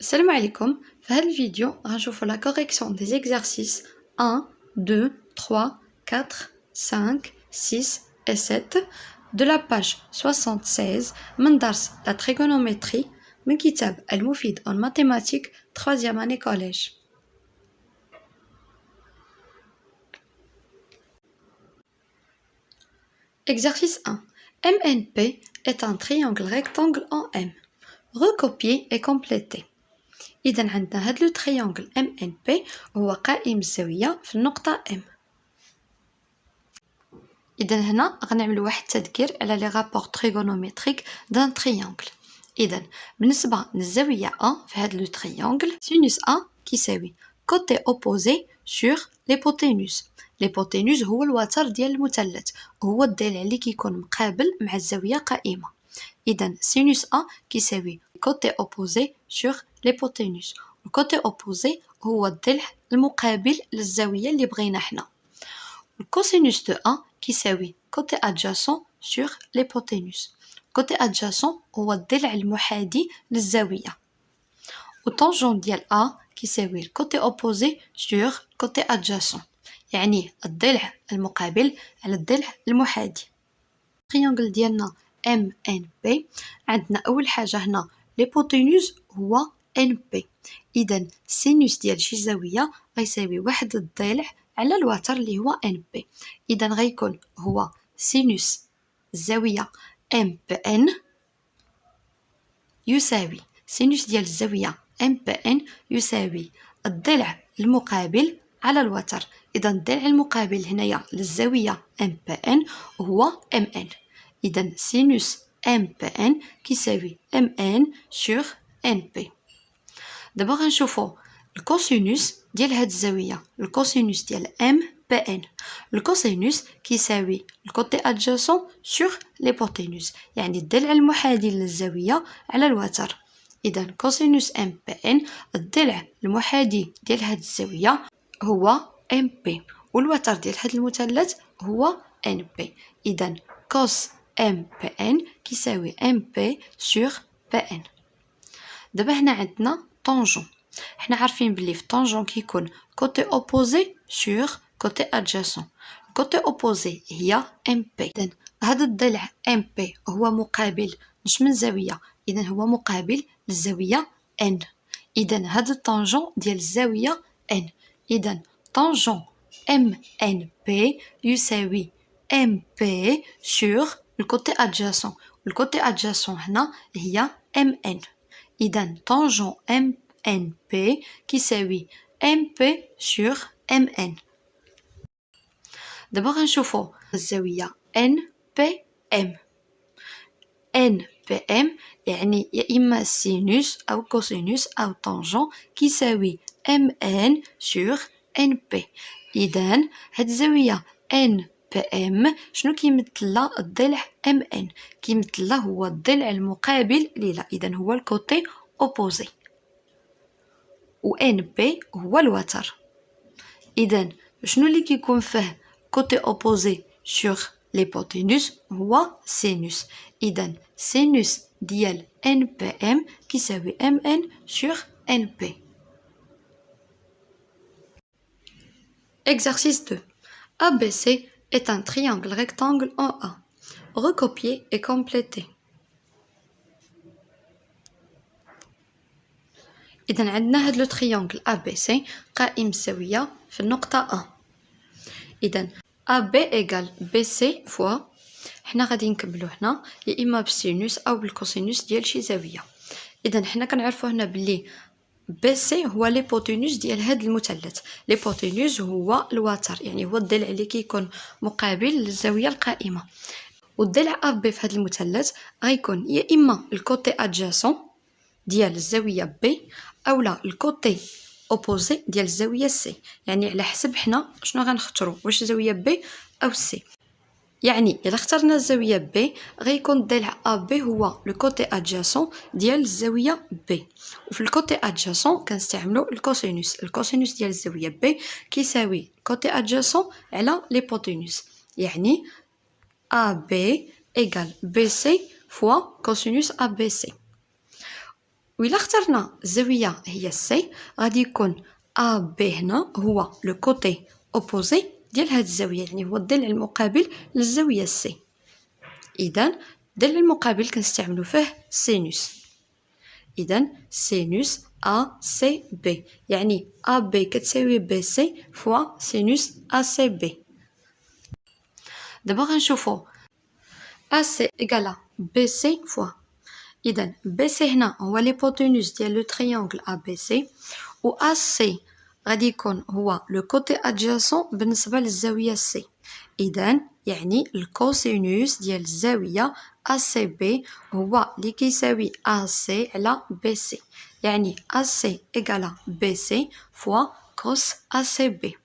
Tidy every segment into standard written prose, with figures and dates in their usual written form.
Salam alaikum, في هذا الفيديو غنشوفوا la correction des exercices 1, 2, 3, 4, 5, 6 et 7 de la page 76 من درس la trigonométrie من كتاب المفيد en mathématiques 3e année collège. Exercice 1. MNP est un triangle rectangle en M. Recopier et compléter. إذا عندنا هاد لو تريانجل MNP هو قائم الزاوية في النقطة M. إذا هنا غنعملو واحد التذكير على لي رابور تريغونوميتريك دان تريانجل. إذا بالنسبة للزاوية A في هاد لو تريانجل سينوس A كيساوي كوتي أوبوزي سور ليبوتينوس. ليبوتينوس هو الوتر ديال المثلث، هو الضلع اللي كيكون مقابل مع الزاوية قائمة. إذا سينوس A كيساوي كوتي أوبوزي سور ليبوتينوس. الكوتي أوبوزي هو الضلع المقابل للزاوية اللي بغينا حنا. الكوسينوس دو A كيساوي كوتي أدجاسون سور ليبوتينوس. كوتي أدجاسون هو الضلع المحادي للزاوية. والطونجون ديال A كيساوي الكوتي أوبوزي سور كوتي أدجاسون، يعني الضلع المقابل على الضلع المحادي. التريانجل ديالنا MNP عندنا أول حاجة هنا ليبوتينوس هو NP. إذا سينوس ديال شي زاوية غيساوي واحد الضلع على الوتر اللي هو NP. إذا غيكون هو سينوس الزاوية MPN يساوي سينوس ديال الزاوية MPN يساوي الضلع المقابل على الوتر. إذا الضلع المقابل هنايا للزاوية MPN هو MN. إذا سينوس MPN كيساوي MN sur NP. دابا غنشوفو الكوسينوس ديال هاد الزاوية، الكوسينوس ديال MPN. الكوسينوس كيساوي الكوتي أدجاسون سور ليبوتينوس، يعني الضلع المحادي للزاوية على الوتر. إذا كوسينوس MPN الضلع المحادي ديال هاد الزاوية هو MP، والوتر ديال هاد المثلث هو NP. إذا كوس MPN كيساوي MP sur PN. دابا هنا عندنا طونجون. حنا عارفين بلي في طونجون كيكون كوتي اوبوزي سور كوتي ادجاسون. كوتي اوبوزي هي MP. إذا هذا الضلع MP هو مقابل من زاوية، إذا هو مقابل للزاوية N. إذا هذا الطونجون ديال الزاوية N. إذا طونجون MNP يساوي MP sur الكوتي adjacent. الكوتي adjacent هنا هي MN. إذا طونجون MNP كيساوي MP sur MN. دابا غنشوفو الزاوية NPM. NPM يعني يا إما سينوس أو كوسينوس أو طونجون كيساوي MN sur NP. إذا هاد الزاوية NPM شنو كيمثل الضلع MN؟ كيمثل هو الضلع المقابل ليلا، إذا هو الكوتي أوبوزي، و NP هو الوتر. إذا شنو اللي كيكون فيه كوتي أوبوزي سور ليبوتينوس هو سينوس. إذا سينوس ديال NPM كيساوي MN sur NP. Exercice 2. ABC est un triangle rectangle en A. Recopier et compléter. إذا عندنا هاد لو تريانجل ABC قائم الزاوية في النقطة A. إذا AB égale BC fois حنا غادي نكملو هنا يا إما بالسينوس أو بالكوسينوس ديال شي زاوية. إذا حنا كنعرفو هنا بلي BC هو ليبوتينوس ديال هاد المثلث. ليبوتينوس هو الوتر، يعني هو الضلع اللي كيكون مقابل للزاوية القائمة. والضلع AB في هاد المثلث غيكون يا إما الكوتي أدجاسون ديال الزاوية B أولا الكوتي أوبوزي ديال الزاوية C، يعني على حسب حنا شنو غنختارو، واش زاوية B أو C. يعني إلا اخترنا الزاوية B غيكون الضلع AB هو الكوتي أدجاسون ديال الزاوية B، وفي الكوتي أدجاسون كنستعملو الكوسينوس. الكوسينوس ديال الزاوية B كيساوي كوتي أدجاسون على ليبوتينوس، يعني AB égale BC fois cosinus ABC. وإلا اخترنا الزاوية هي سي غادي يكون أ بي هنا هو لو كوتي أوبوزي ديال هاد الزاوية، يعني هو الضلع المقابل للزاوية سي. إذن الضلع المقابل كنستعملو فيه سينوس. إذن سينوس أ سي بي، يعني أ بي كتساوي بي سي فوا سينوس أ سي بي. دابا غنشوفو أ سي إيكالا بي سي فوا. إذن بي سي هنا هو ليبوتينوس ديال لو تريونغل أ بي سي، و أ سي غادي يكون هو لو كوتي أدجاسون بالنسبة للزاوية سي. إذن يعني الكوسينوس ديال الزاوية أ سي بي هو اللي كيساوي أ سي على بي سي، يعني أ سي إيكالا بي سي فوا كوس أ سي بي.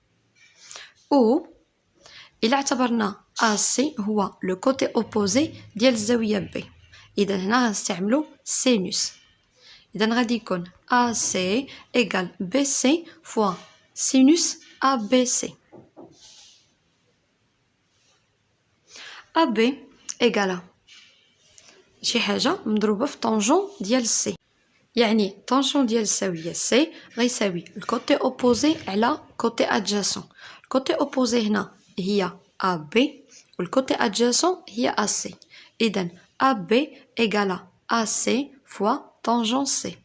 و إلا اعتبرنا أ سي هو لو كوتي أوبوزي ديال الزاوية بي، إذا هنا غنستعملو سينوس. إذا غادي يكون أ سي إيكال بي سي فوا سينوس أ بي سي. أ بي إيكالا شي حاجة مضروبة في طونجون ديال سي، يعني طونجون ديال الزاوية سي غيساوي الكوتي أوبوزي على كوتي أدجاسون. الكوتي أوبوزي هنا هي أ بي والكوتي أدجاسون هي أ سي. إذن أ بي إيكالا أ سي فوا طونجون سي.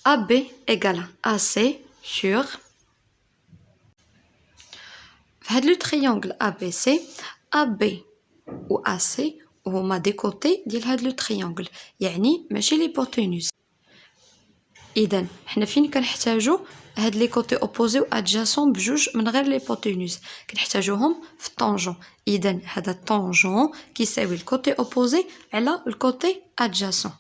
AB égale AC sur هاد لو triangle ABC AB و AC هما دي كوتي ديال هاد لو triangle، يعني ماشي ليبوتينوس. إذن حنا فين كنحتاجو هاد لي كوتي اوبوزي و ادجاسون بجوج من غير ليبوتينوس كنحتاجوهم في الطونجون. إذن هذا الطونجون كيساوي الكوتي اوبوزي على الكوتي ادجاسون،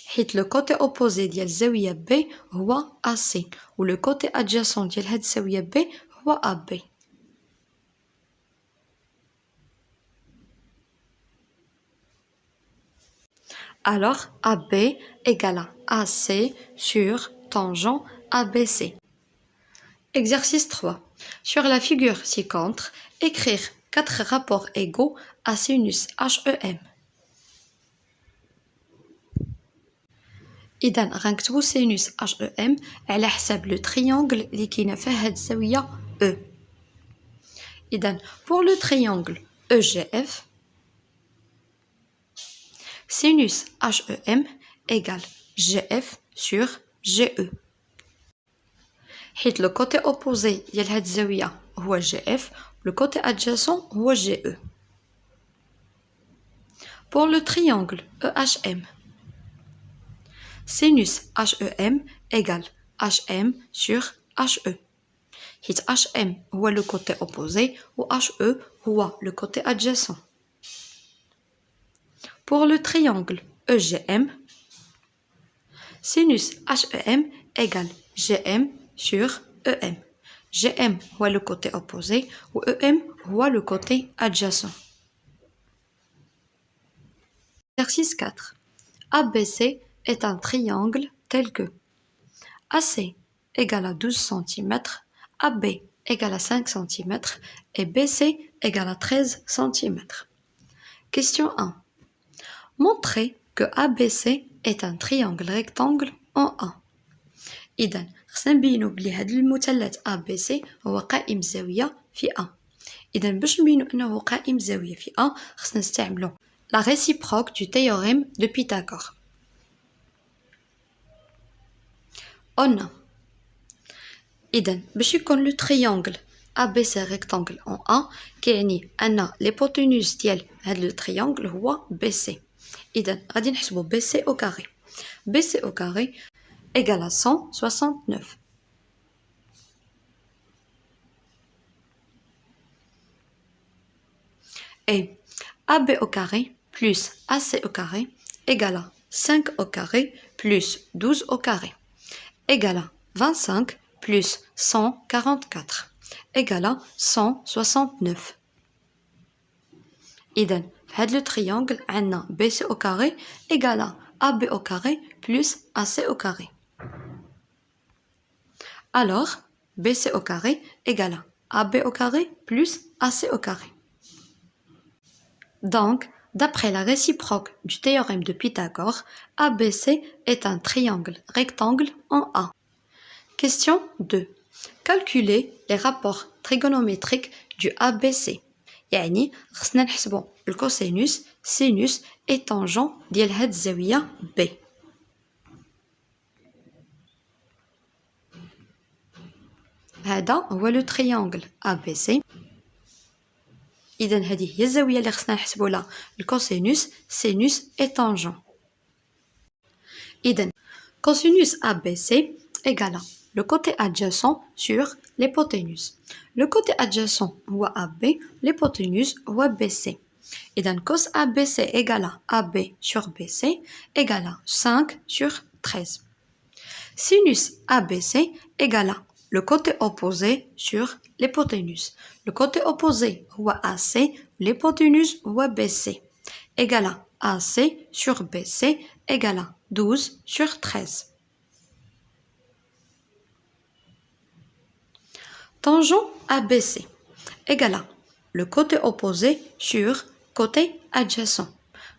حيت لو كوتي اوبوزي ديال الزاوية بي هو AC و لو كوتي ادجاسون ديال هاد الزاوية بي هو AB. Alors AB égale à AC sur tangent ABC. Exercice 3. Sur la figure ci-contre, écrire 4 rapports égaux à sinus HEM. إذا غنكتبو sinus HEM على حساب لو triangle اللي كاينه فيه هاد الزاوية E. إذا pour le triangle EGF sinus HEM égale GF sur GE. حيت le côté opposé ديال هاد الزاوية هو GF le côté adjacent هو GE. pour le triangle EHM sinus HEM égale HM sur HE. حيت HM هو le côté opposé و HE هو le côté adjacent. pour le triangle EGM sinus HEM égale GM sur EM. GM هو le côté opposé ou EM هو le côté adjacent. Exercice 4. ABC est un triangle tel que AC égale à 12 cm, AB égale à 5 cm et BC égale à 13 cm. Question 1. Montrez que ABC est un triangle rectangle en A. إذا خصنا نبينو بلي هاد المثلث ABC هو قائم الزاوية في A. إذا باش نبينو أنه قائم الزاوية في A خصنا نستعملو la réciproque du théorème de Pythagore. On a إذا باش يكون لو triangle ABC rectangle en A كيعني أن l'hypoténuse ديال هاد لو triangle هو BC. إذا غادي نحسبو BC au carré. BC au carré égale à 169. Et AB au carré plus AC au carré égale à 5 au carré plus 12 au carré égale à 25 plus 144 égale à 169. إذن في هذا le triangle عندنا BC au carré égale à AB au carré plus AC au carré. Alors BC au carré égale à AB au carré plus AC au carré. Donc D'après la réciproque du théorème de Pythagore, ABC est un triangle rectangle en A. Question 2. Calculer les rapports trigonométriques du ABC. يعني خصنا نحسبوا الكوسينوس سينوس et tangent ديال هاد الزاوية B. هذا هو لو تريانغل ABC. إذا هذه هي الزاوية اللي خصنا نحسبوا لها الكوسينوس سينوس et tangent. إذا cosinus ABC égale le côté adjacent sur l'hypoténuse. Le côté adjacent هو AB, l'hypoténuse هو BC. إذا cos ABC égale AB sur BC égale 5 sur 13. Sinus ABC égale le côté opposé sur l'hypoténuse. Le côté opposé هو AC, l'hypoténuse هو BC égale AC sur BC égale 12 sur 13. Tangent ABC égale le côté opposé sur côté adjacent.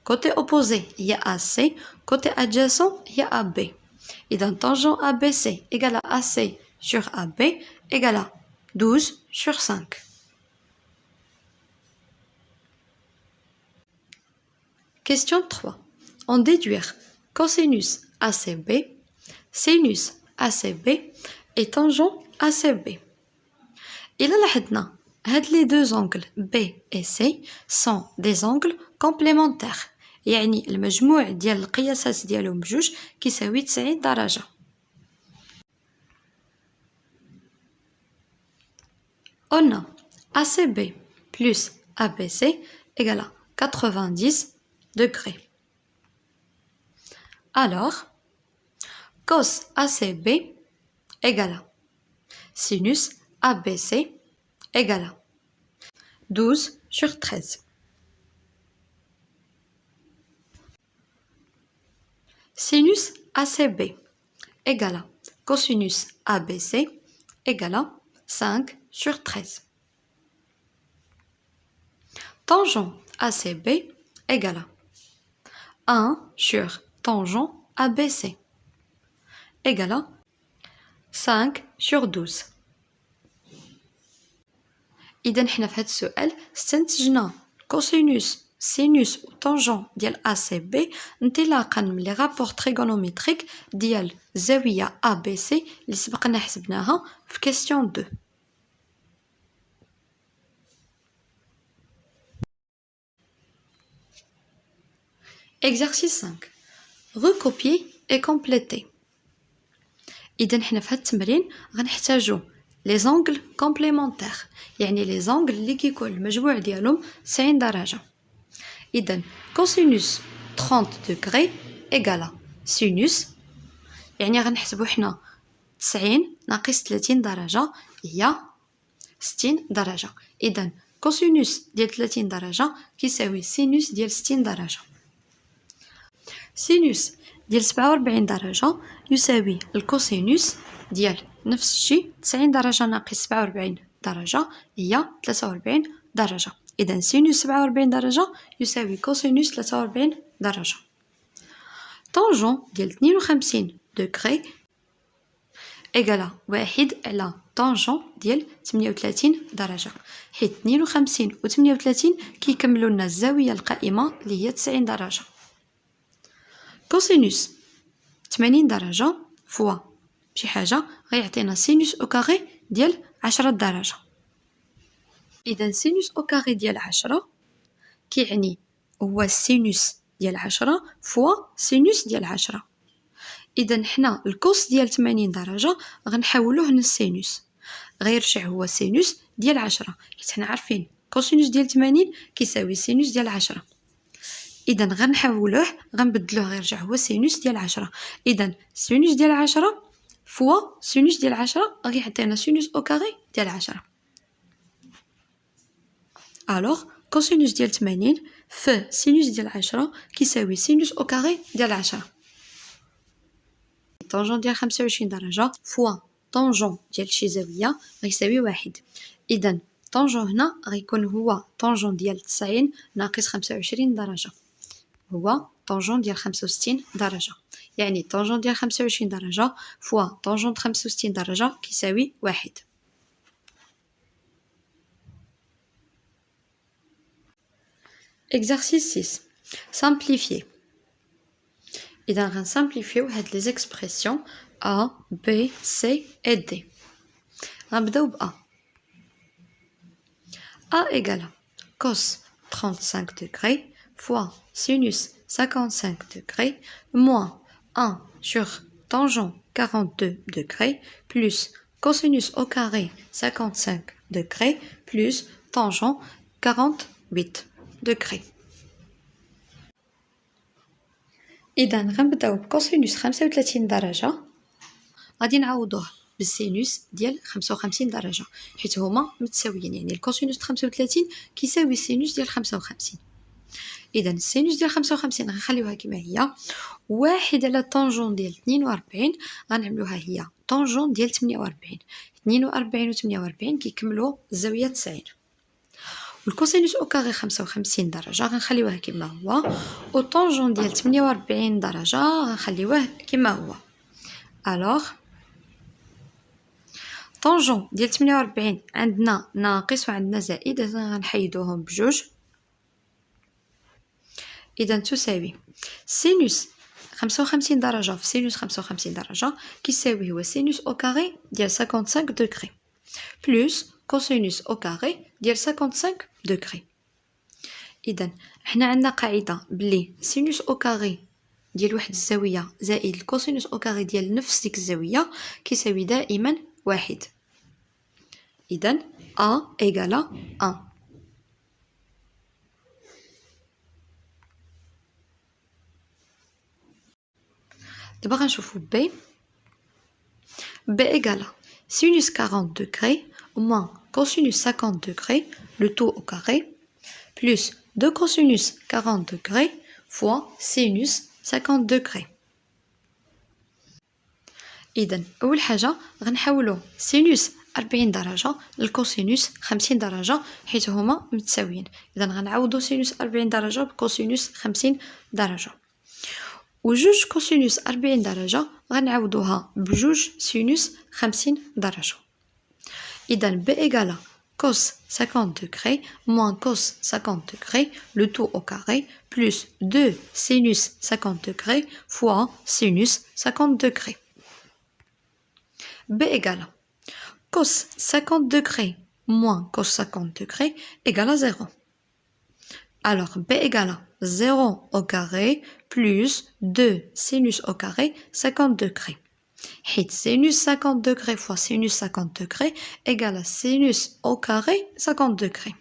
Côté opposé, il y a AC, côté adjacent, il y a AB. Et dans tangent ABC égale à AC sur AB égale à 12 sur 5. Question 3. En déduire cosinus ACB, sinus ACB et tangent ACB. إلا لاحظنا هاد les deux angles B et C sont des angles complémentaires. يعني المجموع ديال القياسات ديالهم بجوج كيساوي 90 درجة. On a ACB plus ABC égale à 90 degrés. Alors, cos ACB égale à sinus ABC égale à 12 sur 13. Sinus ACB égale à cosinus ABC égale à 5 sur 13. Tangent ACB égale à 1 sur tangent ABC égale à 5 sur 12. إذا حنا في هذا السؤال استنتجنا كوسينوس سينوس وطونجون ديال ACB انطلاقا من لي رابور تريغونوميتريك ديال الزاوية ABC اللي سبقنا حسبناها في كيسيون 2. Exercice 5. Recopier et compléter. إذا حنا في هذا التمرين غنحتاجو les angles complémentaires يعني les angles اللي كيكون المجموع ديالهم 90 درجة. إذا cosinus 30 degrés égale sinus يعني غنحسبو حنا 90 ناقص 30 درجة هي 60 درجة. إذا cosinus ديال 30 درجة كيساوي sinus ديال 60 درجة. sinus ديال 47 درجة يساوي الكوسينوس ديال نفس الشيء 90 درجة ناقص 47 درجة هي 43 درجة. إذا سينوس 47 درجة يساوي كوسينوس 43 درجة. طونجون ديال 52 دوغري إيكالا 1 على طونجون ديال 38 درجة حيت 52 و 38 كيكملوا لنا الزاوية القائمة اللي هي 90 درجة. كوسينوس 80 درجة فوا شي حاجة غيعطينا سينوس أو كاري ديال 10 درجة. إذا سينوس أو كاري ديال 10 كيعني هو سينوس ديال 10 فوا سينوس ديال 10. إذا حنا الكوس ديال 80 درجة غنحولوه للسينوس غيرجع هو سينوس ديال 10 حيت حنا عارفين كوسينوس ديال 80 كيساوي سينوس ديال 10. إذا غنحولوه غنبدلوه غيرجع هو سينوس ديال 10. إذا سينوس ديال 10 فوا سينوس ديال 10 غيعطينا سينوس أو كاري ديال 10. ألوغ كوسينوس ديال 80 في سينوس ديال 10 كيساوي سينوس أو كاري ديال 10. طونجون ديال 25 درجة فوا طونجون ديال شي زاوية غيساوي 1. إذا طونجون هنا غيكون هو طونجون ديال 90 ناقص 25 درجة، هو طونجون ديال 65 درجة، يعني طونجون ديال 25 درجة فوا طونجون 65 درجة كيساوي 1. Exercice 6. Simplifier. إذا غنسامبليفيو هاد لي زيكسبرسيون A, B, C et D. غنبداو ب A. A égale cos 35 degrés fois sinus 55 degrés moins 1 sur tangent 42 degrés plus cosinus au carré 55 degrés plus tangent 48 degrés. إذا غنبداو بكوسينوس 35 درجة غادي نعوضوه بالسينوس ديال 55 درجة حيت هما متساويين، يعني الكوسينوس 35 كيساوي السينوس ديال 55. إذا السينوس ديال 55 غنخليوها كما هي، واحد على طونجون ديال 42 غنعملوها هي طونجون ديال 48. 42 و 48 كيكملوا الزاوية 90. والكوسينوس او كاري 55 درجة غنخليوه كما هو، و طونجون ديال 48 درجة غنخليوه كما هو. الوغ طونجون ديال 48 عندنا ناقص وعندنا زائد، اذا غنحيدوهم بجوج. اذا تساوي سينوس 55 درجة في سينوس 55 درجة كيساوي هو سينوس او كاري ديال 55 دوغري بلس كوسينوس او كاري ديال 55 دوغري. اذا حنا عندنا قاعده بلي سينوس او كاري ديال واحد الزاويه زائد الكوسينوس او كاري ديال نفس ديك الزاويه كيساوي دائما واحد. اذا A égale 1. دابا غنشوفو B. B égale sinus 40 degrés moins cosinus 50 degrés, le tout au carré, plus 2 cosinus 40 degrés fois sinus 50 degrés. إذن أول حاجة غنحولو سينوس 40 درجة للكوسينوس 50 درجة حيت هما متساويين. إذن غنعوضو سينوس 40 درجة بكوسينوس 50 درجة، وجوج كوسينوس 40 درجة غنعوضوها بجوج سينوس 50 درجة. إذن B égale cos 50 degrés moins cos 50 degrés, le tout au carré, plus 2 sinus 50 degrés fois sinus 50 degrés. B égale cos 50 degrés moins cos 50 degrés égale à 0. Alors B égale 0 au carré plus 2 sinus au carré 50 degrés. Et sinus 50 degrés fois sinus 50 degrés égale à sinus au carré 50 degrés.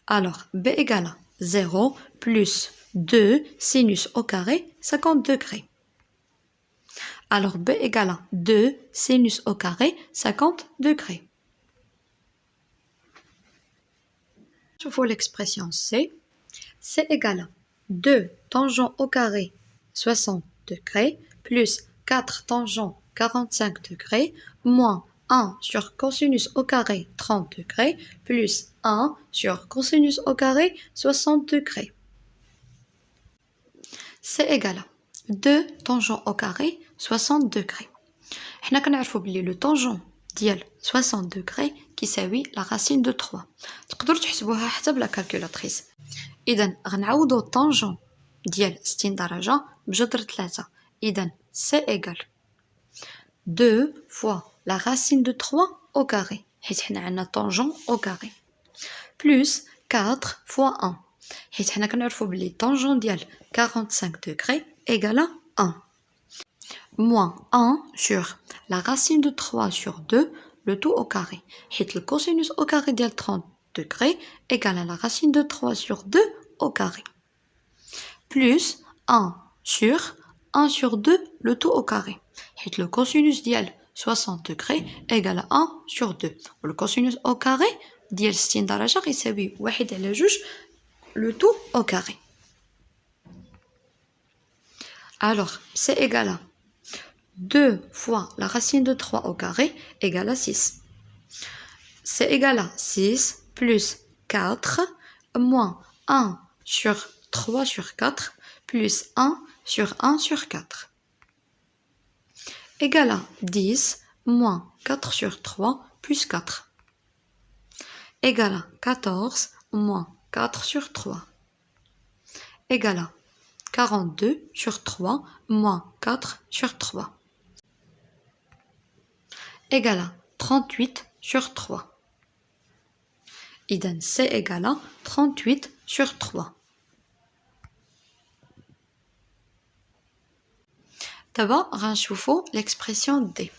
Alors B égale 0 plus 2 sinus au carré 50 degrés. Alors B égale 2 sinus au carré 50 degrés. Je vois l'expression C. C égale 2 tangent au carré 60 degrés plus 4 tangent 45 degrés moins 1 sur cosinus au carré 30 degrés plus 1 sur cosinus au carré 60 degrés. C égale 2 tangent au carré 60 degrés. حنا كنعرفوا بلي لو طونجون ديال 60 degrés كيساوي لا راسين دو 3. تقدروا تحسبوها حتى بلا كالكولاتريس. اذا غنعوضوا الطونجون ديال 60 درجه بجذر 3. اذا C égale 2 fois la racine de 3 au carré حيت حنا عندنا طونجون au carré plus 4 fois 1 حيت حنا كنعرفوا بلي طونجون ديال 45 degrés égale 1 moins 1 sur la racine de 3 sur 2 le tout au carré حيت le cosinus au carré ديال 30 degrés égale à la racine de 3 sur 2 au carré plus 1 sur 1 sur 2 le tout au carré حيت le cosinus ديال 60 degrés égale à 1 sur 2 و le cosinus au carré ديال 60 درجة غيساوي 1 على 2 le tout au carré. Alors c'est égal à 2 fois la racine de 3 au carré égale à 6. c'est égal à 6 plus 4 moins 1 sur 3 sur 4 plus 1 sur 1 sur 4 égal à 10 moins 4 sur 3 plus 4 égal à 14 moins 4 sur 3 égal à 42 sur 3 moins 4 sur 3 égal à 38 sur 3. إذن C égal à 38 sur 3. D'abord, غنشوفوا l'expression D.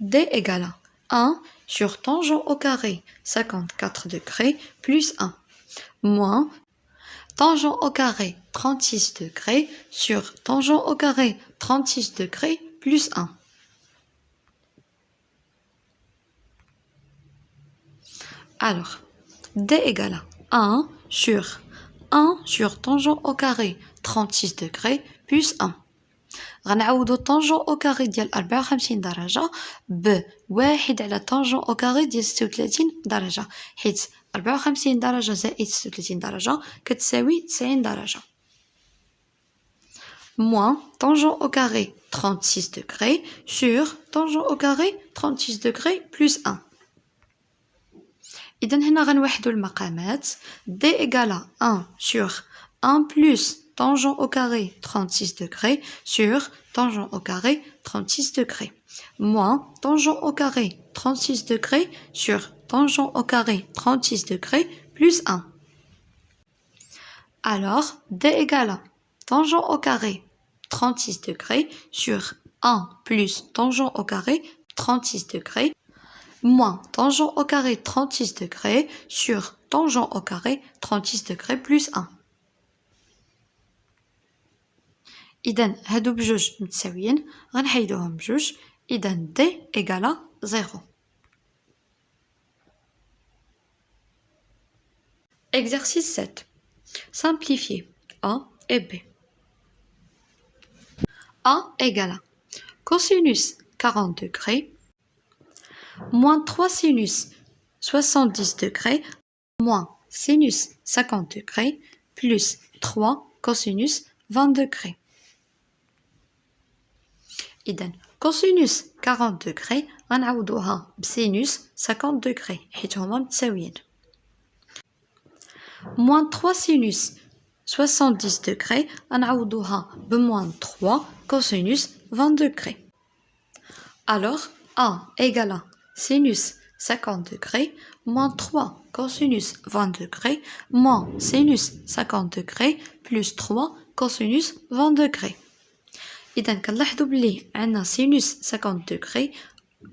D égale à 1 sur tangent au carré 54 degrés plus 1 moins tangent au carré 36 degrés sur tangent au carré 36 degrés plus 1. Alors, D égale à 1 sur tangent au carré 36 degrés plus 1. غنعوضو طونجون او كاري ديال 54 درجة بواحد على طونجون او كاري ديال 36 درجة، حيت 54 درجة زائد 36 درجة كتساوي 90 درجة. موان طونجون او كاري 36 degrés sur طونجون او كاري 36 degrés plus 1. إذن هنا غنوحدو المقامات. D égale à 1 sur 1 plus tangent au carré 36 degrés sur tangent au carré 36 degrés moins tangent au carré 36 degrés sur tangent au carré 36 degrés plus 1. Alors, D égale à tangent au carré 36 degrés sur 1 plus tangent au carré 36 degrés moins tangent au carré 36 degrés sur tangent au carré 36 degrés plus 1. إذن هادو بجوج متساويين غنحيدوهم بجوج. إذن D égale à 0. Exercice 7. Simplifier A et B. A égale à cosinus 40 degrés moins 3 sinus 70 degrés moins sinus 50 degrés plus 3 cosinus 20 degrés. إذن cosinus 40 degrés غنعوضوها بسينوس 50 degrés حيت هما متساويين moins 3 sinus 70 degrés غنعوضوها بموان 3 cosinus 20 degrés. Alors A égale à sinus 50 degrés moins 3 cosinus 20 degrés moins sinus 50 degrés plus 3 cosinus 20 degrés. إذا كنلاحظوا بلي عندنا سينوس 50 degrés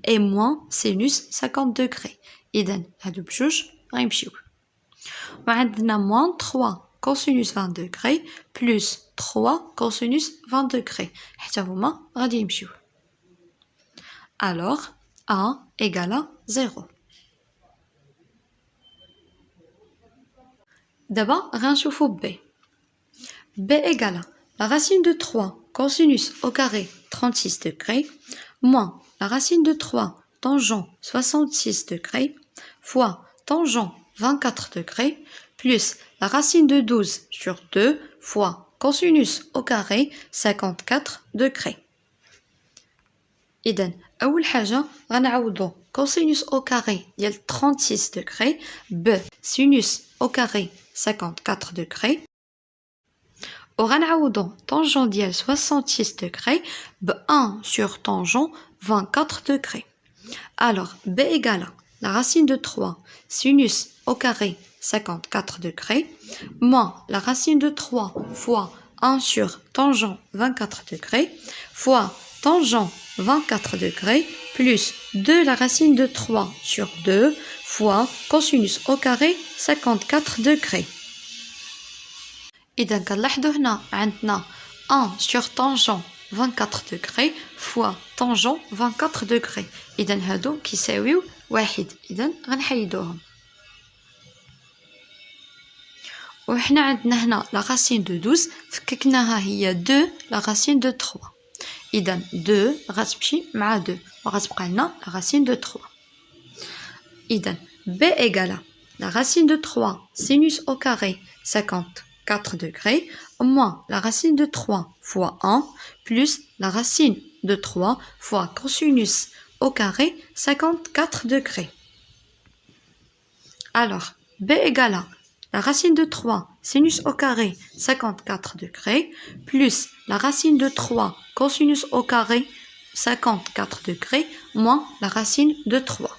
et moins سينوس 50 degrés. إذا هادو بجوج غيمشيو. وعندنا moins 3 cosinus 20 degrés plus 3 cosinus 20 degrés حتى هما غادي يمشيو. Alors A égale à 0. دابا غنشوفو B. B égale à la racine de 3 cosinus au carré 36 degrés moins la racine de 3 tangent 66 degrés fois tangent 24 degrés plus la racine de 12 sur 2 fois cosinus au carré 54 degrés. إذن أول حاجة غنعوضو cosinus au carré ديال 36 degrés بsinus au carré 54 degrés وغنعوضو tangent ديال 66 degrés ب 1 sur tangent 24 degrés. Alors B égale à la racine de 3 sinus au carré 54 degrés moins la racine de 3 fois 1 sur tangent 24 degrés fois tangent 24 degrés plus 2 la racine de 3 sur 2 fois cosinus au carré 54 degrés. إذا كنلاحظوا هنا عندنا 1 sur tangent 24 degrés fois tangent 24 degrés. إذا هادو كيساويو واحد. إذا غنحيدوهم. وحنا عندنا هنا لا racine de 12 فككناها هي 2 لا racine de 3. إذا 2 غتمشي مع 2 وغتبقى لنا لا racine de 3. إذا B égale la racine de 3 sinus au carré 54 degrés moins la racine de 3 fois 1 plus la racine de 3 fois cosinus au carré 54 degrés. Alors, B égale la racine de 3 sinus au carré 54 degrés plus la racine de 3 cosinus au carré 54 degrés moins la racine de 3.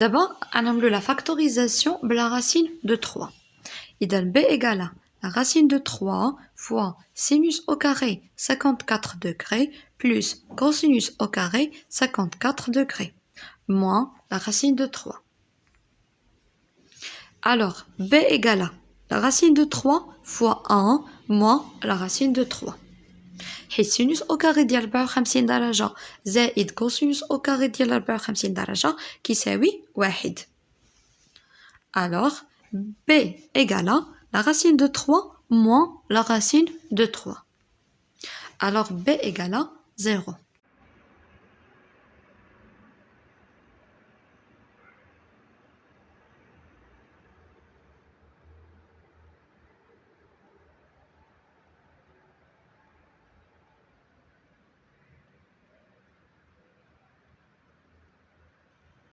D'abord, on a la factorisation de la racine de 3. Et dans B égale la racine de 3 fois sinus au carré 54 degrés plus cosinus au carré 54 degrés moins la racine de 3. Alors, B égale la racine de 3 fois 1 moins la racine de 3. حيث سينوس أو كاري ديال 54 درجة زائد كوسينوس أو كاري ديال 54 درجة كيساوي 1. Alors, B égale la racine de 3 moins la racine de 3. Alors, B égale 0.